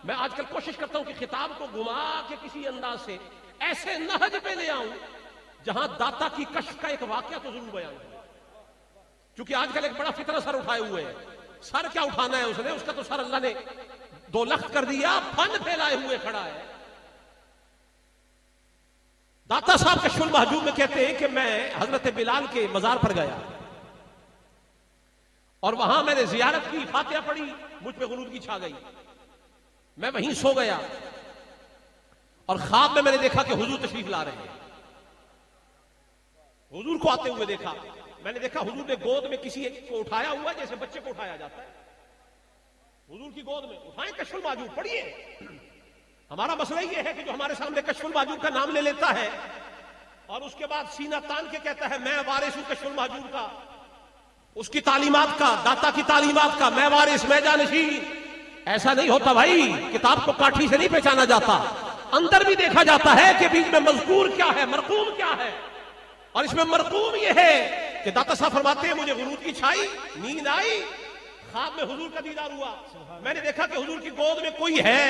मैं आजकल कोशिश करता हूं कि खिताब को घुमा के किसी अंदाज से ऐसे नहज पे ले आऊं जहां दाता की कश्फ का एक वाकया तो जरूर बयान हो। क्योंकि आजकल एक बड़ा फितना सर उठाए हुए है। सर क्या उठाना है उसने, उसका तो सर अल्लाह ने 2 लख कर दिया, फन फैलाए हुए खड़ा है। दाता साहब कश्फुल महजूब में कहते हैं कि मैं हजरत बिलाल के मजार पर गया और वहां मैंने जियारत की, फातिहा पढ़ी, मुझ पे गुरूर की छा गई। मैं वहीं सो गया और ख्वाब में मैंने देखा कि हुजूर तशरीफ ला रहे हैं। हुजूर को आते हुए देखा। मैंने देखा हुजूर ने गोद में किसी एक को उठाया हुआ जैसे बच्चे को उठाया जाता है। हुजूर की गोद में उठाए कश्फुल महजूब पढ़िए। हमारा मसला यह है कि जो हमारे सामने कश्फुल महजूब का नाम ले लेता है और उसके बाद सीना तान के कहता है मैं वारिस हूं कश्फुल महजूब का, उसकी तालीमात का, दाता की तालीमात का, मैं वारिस, मैं जानशीन। ऐसा नहीं होता भाई। किताब को काठी से नहीं पहचाना जाता, अंदर भी देखा जाता है कि बीच में मज़कूर क्या है, मरकूम क्या है। और इसमें मरकूम यह है कि दाता साहब फरमाते हैं मुझे गुरूर की छाई, नींद आई, ख्वाब में हुजूर का दीदार हुआ। मैंने देखा कि हुजूर की गोद में कोई है।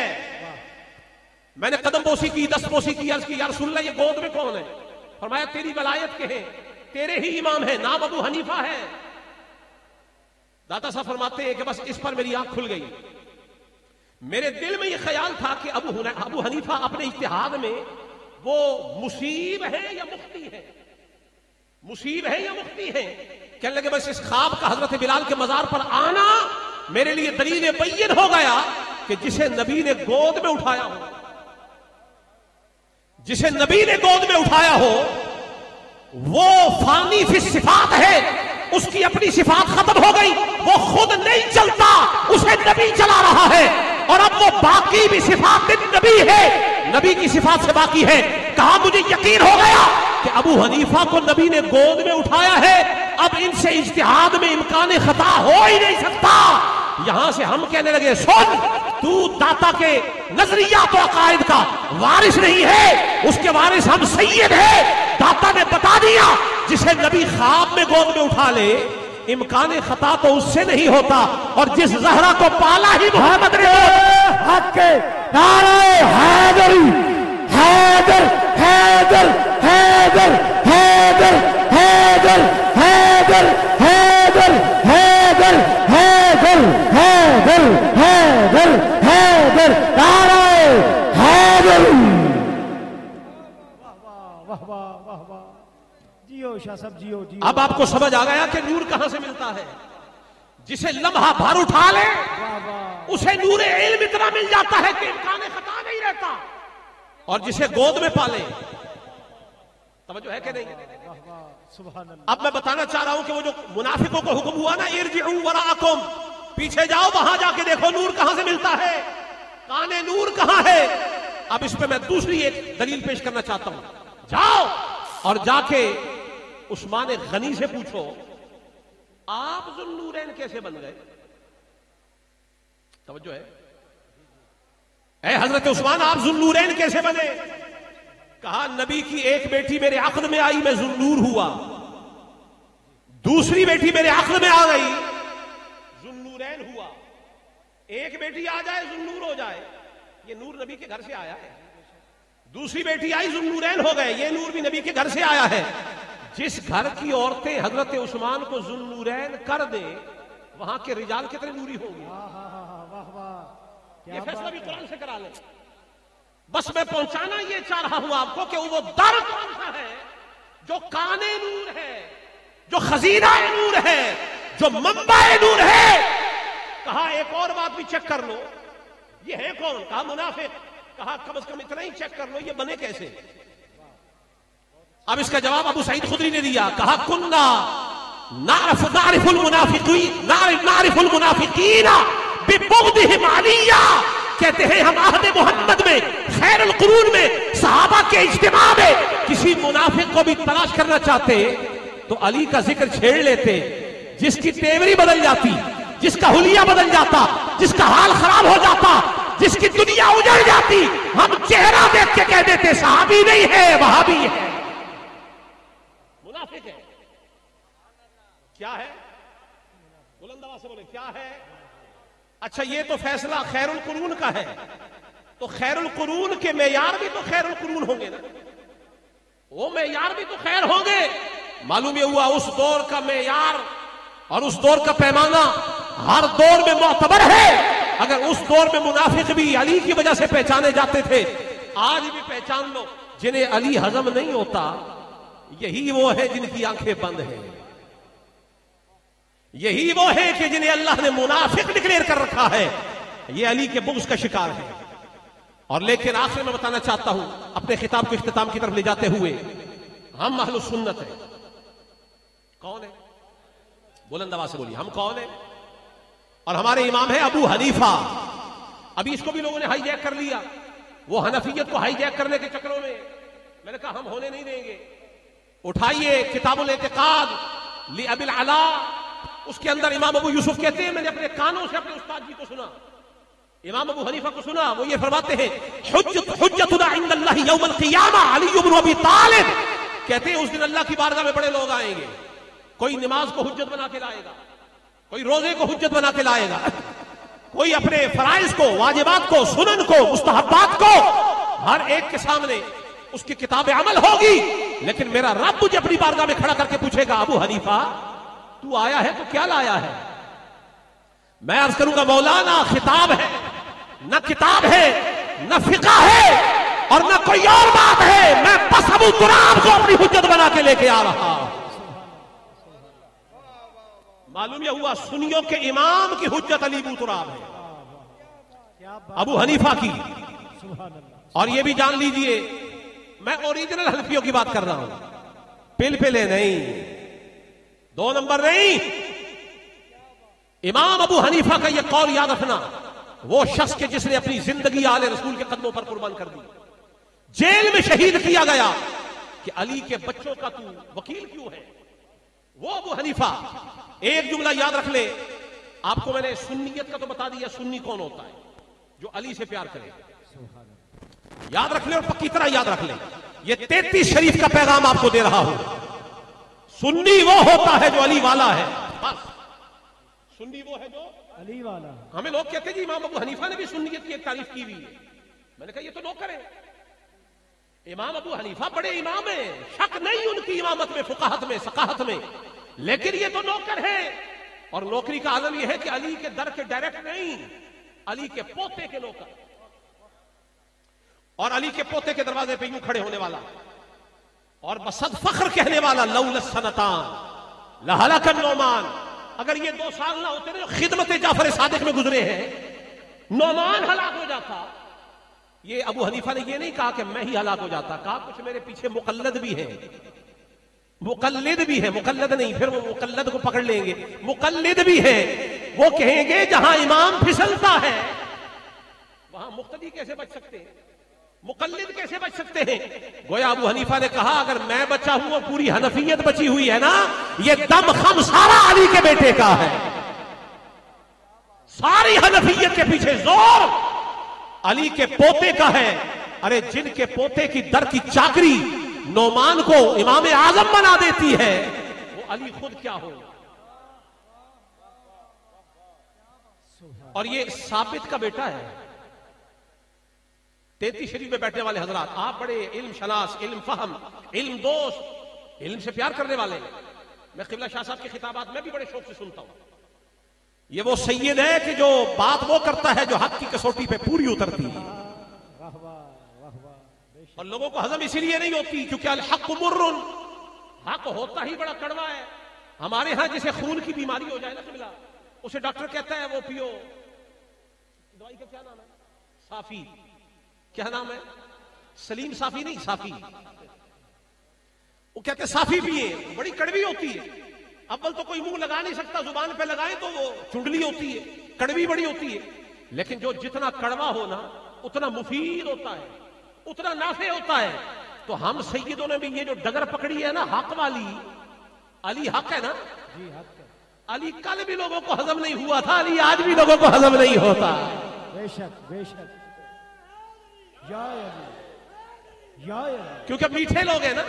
मैंने कदम बोसी की, दस्तबोसी की, अर्ज की या रसूलल्लाह ये गोद में कौन है? फरमाया तेरी वलायत के हैं, तेरे ही इमाम है, नाम अबू हनीफा है। दाता साहब फरमाते हैं कि बस इस पर मेरी आंख खुल गई। मेरे दिल में यह ख्याल था कि अबू हनीफा अपने इज्तिहाद में वो मुसीब है या मुफ्ती है, मुसीब है या मुफ्ती है। कहने लगे बस इस ख्वाब का हजरत बिलाल के मजार पर आना मेरे लिए दलील बय्यन हो गया कि जिसे नबी ने गोद में उठाया हो, जिसे नबी ने गोद में उठाया हो वो फानी फी सिफात है, उसकी अपनी सिफात खत्म हो गई, वो खुद नहीं चलता, उसे नबी चला रहा है। और अब वो बाकी भी सिफात नबी है, नबी की सिफात से बाकी है। कहा मुझे यकीन हो गया कि अबू हनीफा को नबी ने गोद में उठाया है, अब इनसे इज्तिहाद में इम्कान खता हो ही नहीं सकता। यहां से हम कहने लगे सुन, तू दाता के नजरियात और अकायद का वारिस नहीं है, उसके वारिस हम सैयद है। दाता ने बता दिया जिसे नबी ख्वाब में गोद में उठा ले इम्कान खता तो उससे नहीं होता। और जिस जहरा को पाला ही मोहम्मद ने, हक के नारे हैदरी, हैदर हैदर हैदर हैदर हैदर हैदर हैदर हैदर हैदर हैदर हैदर हैदर नारे हैदर। वाह वाह वाह वाह, जियो शाह साहब जियो जियो। अब आपको समझ आ गया कि नूर कहां से मिलता है। जिसे लम्हा भर उठा ले उसे नूर इल्म इतना मिल जाता है कि इम्कान खता नहीं रहता। और जिसे गोद में पाले, तवज्जो है कि नहीं? सुभान अल्लाह। अब मैं बताना चाह रहा हूं कि वो जो मुनाफिकों को हुक्म हुआ ना इरजिउ वराअकुम, पीछे जाओ, वहां जाके देखो नूर कहां से मिलता है, काने नूर कहां है। अब इस पे मैं दूसरी एक दलील पेश करना चाहता हूं। जाओ और जाके उस्मान गनी से पूछो आप ज़ुन्नूरैन कैसे बन गए। तवज्जो है? ऐ हजरत उस्मान आप ज़ुन्नूरैन कैसे बने? कहा नबी की एक बेटी मेरे अक्द में आई, मैं ज़ुन्नूर हुआ। दूसरी बेटी मेरे अक्द में आ गई, ज़ुन्नूरैन हुआ। एक बेटी आ जाए ज़ुन्नूर हो जाए, ये नूर नबी के घर से आया है। दूसरी बेटी आई ज़ुन्नूरैन हो गए, ये नूर भी नबी के घर से आया है। जिस घर की औरतें हजरत उस्मान को ज़ुन्नूरैन कर दे वहां के रिजाल कितने नूरी होंगे। वाह वाह, ये फैसला भी कुरान से करा ले। बस मैं पहुंचाना ये चाह रहा हूं आपको कि वो दर कौन सा है जो काने नूर है, जो खजीना नूर है, जो मंबा नूर है। कहा एक और बात भी चेक कर लो, ये है कौन? कहा मुनाफिक। कहा कम से कम इतना ही चेक कर लो ये बने कैसे। अब इसका जवाब अबू सईद खुदरी ने दिया। कहा कुन्ना नारिफुल मुनाफिकीना बिबुग़्दिहिम अलिया। कहते हैं हम अहद मोहम्मद में, खैरुल कुरून में, सहाबा के इज्तिमा में किसी मुनाफिक को भी तलाश करना चाहते तो अली का जिक्र छेड़ लेते। जिसकी तेवरी बदल जाती, जिसका हुलिया बदल जाता, जिसका हाल खराब हो जाता, जिसकी दुनिया उजड़ जाती, हम चेहरा देख के कह देते सहाबी नहीं है वहाबी है, मुनाफिक है। क्या है? बुलंद आवाज से बोले क्या है? अच्छा ये तो फैसला खैरुल कुरून का है। तो खैरुल कुरून के मेयार भी तो खैरुल कुरून होंगे ना, वो मेयार भी तो खैर होंगे। मालूम ये हुआ उस दौर का मेयार और उस दौर का पैमाना हर दौर में मोतबर है। अगर उस दौर में मुनाफिक भी अली की वजह से पहचाने जाते थे, आज भी पहचान लो जिन्हें अली हजम नहीं होता, यही वो है जिनकी आंखें बंद हैं, यही वो है कि जिन्हें अल्लाह ने मुनाफिक डिक्लेयर कर रखा है, ये अली के बुग़्ज़ का शिकार है। और लेकिन आखिर में बताना चाहता हूं अपने खिताब को इख्तिताम की तरफ ले जाते हुए, हम अहलुस सुन्नत है। कौन है? बुलंद आवाज से बोलिए, हम कौन है? और हमारे इमाम है अबू हनीफा। अभी इसको भी लोगों ने हाईजैक कर लिया, वो हनफियत को हाईजैक करने के चक्करों में मैंने कहा हम होने नहीं देंगे। उठाइए किताबुल इतिकाद लि अबिल अला, उसके अंदर इमाम अबू यूसुफ कहते हैं, मैंने अपने कानों से अपने उस्ताद जी को सुना, इमाम अबू हनीफा को सुना, वो ये फरमाते हैं हुज्जतुना इंदल्लाहि यौमल क़ियामा अली इब्न अबी तालिब। कहते हैं उस दिन अल्लाह की बारगाह में बड़े लोग आएंगे, कोई नमाज को हुज्जत बना के लाएगा, कोई रोजे को हुज्जत बना के लाएगा, कोई अपने फराइज को, वाजिबात को, सुनन को, मुस्तहब्बात को, हर एक के सामने उसकी किताब अमल होगी। लेकिन मेरा रब मुझे अपनी बारगाह में खड़ा करके पूछेगा, अबू हनीफा तू आया है तो क्या लाया है? मैं अर्ज करूंगा मौलाना खिताब है, न किताब है, न फिका है और न कोई और बात है, मैं बस अबू तुराब को अपनी हुज्जत बना के लेके आ रहा। मालूम यह हुआ सुन्नियों के इमाम की हुज्जत अली अबू तुराब है, अबू हनीफा की। और यह भी जान लीजिए मैं ओरिजिनल हनफियों की बात कर रहा हूं, पिलपिले नहीं, 2 नंबर नहीं। इमाम अबू हनीफा का यह कौल याद रखना, वो शख्स के जिसने अपनी जिंदगी आले रसूल के कदमों पर कुर्बान कर दी, जेल में शहीद किया गया कि अली के बच्चों का तू वकील क्यों है, वो अबू हनीफा। एक जुमला याद रख ले, आपको मैंने सुन्नियत का तो बता दिया, सुन्नी कौन होता है? जो अली से प्यार करे, याद रख ले और पक्की तरह याद रख ले। ये 33 शरीफ का पैगाम आपको दे रहा हूं। सुन्नी वो होता है जो अली वाला है, बस। सुन्नी वो है जो अली वाला। हमें लोग कहते हैं जी इमाम अबू हनीफा ने भी सुन्नियत की एक तारीफ की हुई है। मैंने कहा ये तो लोग करें, इमाम अबू हनीफा बड़े इमाम है, शक नहीं उनकी इमामत में, फुकाहत में, सकाहत में, लेकिन ये तो नौकर है। और नौकरी का आलम यह है कि अली के दर के डायरेक्ट नहीं, अली के पोते के नौकर, और अली के पोते के दरवाजे पे यूं खड़े होने वाला और बसद फख्र कहने वाला, लौलस सनतान लहलकन नौमान। अगर ये 2 साल ना होते ना खिदमत जाफर सादिक में गुजरे हैं, नौमान हलाक हो जाता। ये अबू हनीफा ने ये नहीं कहा कि मैं ही हलाक हो जाता, कहा कुछ मेरे पीछे मुकल्लद भी है, मुकल्लिद भी है, मुकल्लद नहीं, फिर वो मुकल्लद को पकड़ लेंगे, मुकल्लिद भी है। वो कहेंगे जहां इमाम फिसलता है वहां मुक्तदी कैसे बच सकते हैं, मुकल्लिद कैसे बच सकते हैं? गोया अबू हनीफा ने कहा अगर मैं बचा हूं और पूरी हनफियत बची हुई है ना, ये दम खम सारा अली के बेटे का है। सारी हनफियत के पीछे जोर अली के पोते का है। अरे जिनके पोते की दर की चाकरी नौमान को इमाम आजम बना देती है, वो अली खुद क्या हो। और ये साबित का बेटा है। 33 शरीफ में बैठने वाले हजरात, आप बड़े इल्म शनास, इल्म फहम, इल्म दोस्त, इल्म से प्यार करने वाले। मैं किबला शाह साहब की खिताबात में भी बड़े शौक से सुनता हूं। ये वो सैयद है कि जो बात वो करता है जो हक की कसौटी पे पूरी उतरती है। और लोगों को हजम इसीलिए नहीं होती क्योंकि अल हक मुर्रुन, हक होता ही बड़ा कड़वा है। हमारे यहां जैसे खून की बीमारी हो जाए ना किबला, उसे डॉक्टर कहता है वो पियो, दवाई का क्या नाम है? साफी। क्या नाम है? सलीम साफी नहीं, साफी। वो कहते साफी पिए, बड़ी कड़वी होती है। अव्वल तो कोई मुंह लगा नहीं सकता, जुबान पे लगाए तो वो चुंडली होती है, कड़वी बड़ी होती है। लेकिन जो जितना कड़वा हो ना उतना मुफीद होता है, उतना नाफे होता है। तो हम सैयदों ने भी ये जो डगर पकड़ी है ना हक वाली, अली हक है ना जी, हक है। अली कल भी लोगों को हजम नहीं हुआ था, अली आज भी लोगों को हजम नहीं होता। बेशक बेशक, या अली, या अली। क्योंकि मीठे लोग हैं ना,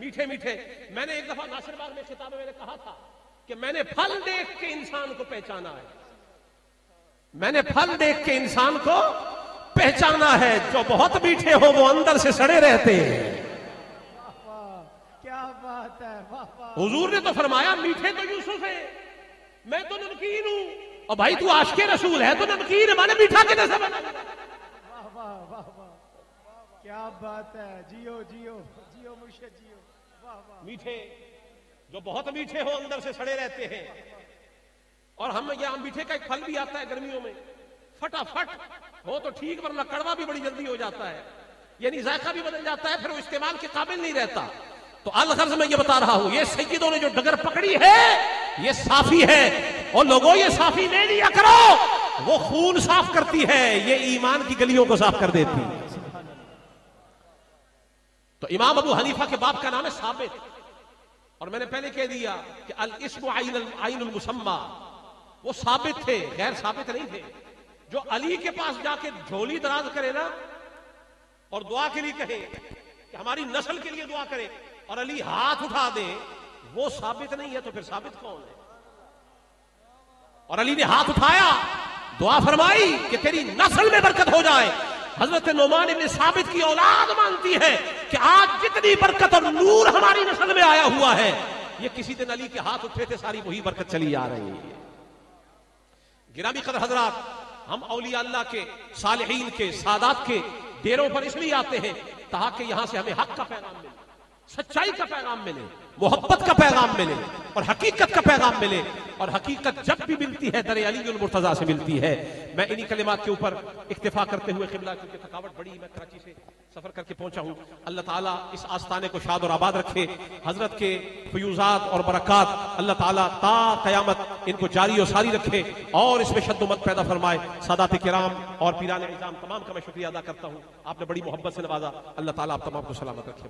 मीठे मीठे। मैंने एक दफा नासिरबाग में किताब में मैंने कहा था कि मैंने फल देख के इंसान को पहचाना है, मैंने फल देख के इंसान को पहचाना है, जो बहुत मीठे हो वो अंदर से सड़े रहते हैं। क्या बात है, वाह वाह। हुजूर ने तो फरमाया मीठे तो यूसुफ है, मैं तो नमकीन हूं। और भाई तू आशिक़े रसूल है तो नमकीन है, माने मीठा किधर से बना? वाह वाह वाह वाह, क्या बात है। जियो जियो जियो मुर्शिद जियो, वाह वाह। मीठे जो बहुत मीठे हो अंदर से सड़े रहते हैं। और हम यहाँ मीठे का एक फल भी आता है गर्मियों में, फटाफट हो तो ठीक, वरना कड़वा भी बड़ी जल्दी हो जाता है, यानी जायका भी बदल जाता है, फिर वो इस्तेमाल के काबिल नहीं रहता। तो अलगर्ज मैं ये बता रहा हूं, ये सैयदों ने जो डगर पकड़ी है ये साफी है। और लोगों ये साफी ले लिया करो, वो खून साफ करती है, ये ईमान की गलियों को साफ कर देती है। तो इमाम अबू हनीफा के बाप का नाम है साबित, और मैंने पहले कह दिया कि अल इस्मु आइनुल मुसम्मा, वो साबित थे, गैर साबित नहीं थे। जो अली के पास जाके झोली दराज करे ना और दुआ के लिए कहे कि हमारी नस्ल के लिए दुआ करे, और अली हाथ उठा दे, वो साबित नहीं है, तो फिर साबित कौन है? और अली ने हाथ उठाया, दुआ फरमाई कि तेरी नस्ल में बरकत हो जाए। हजरत नोमान इब्न साबित की औलाद मानती है कि आज जितनी बरकत और नूर हमारी नस्ल में आया हुआ है, ये किसी दिन अली के हाथ उठे थे, सारी वही बरकत चली आ रही है। गिरामी कदर हजरात, हम औलिया अल्लाह के, सालिहीन के, सादात के डेरों पर इसलिए आते हैं ताकि यहां से हमें हक का पैगाम मिले, सच्चाई का पैगाम मिले, मोहब्बत का पैगाम मिले और हकीकत का पैगाम मिले। और हकीकत जब भी मिलती है दर अली मुर्तजा से मिलती है। मैं इन्हीं कलिमात के ऊपर इक्तिफा करते हुए क़िबला, क्योंकि थकावट बड़ी, मैं कराची से सफर करके पहुंचा हूं। अल्लाह ताला इस आस्थाने को शाद और आबाद रखे, हजरत के फयूजात और बरक़ात अल्लाह ताला ता क़यामत इनको जारी और सारी रखे, और इसमें शद्दुमत पैदा फरमाए। सादात किराम और पीरान इज़ाम तमाम का मैं शुक्रिया अदा करता हूं, आपने बड़ी मोहब्बत से नवाजा। अल्लाह ताला आप तमाम को सलामत रखे।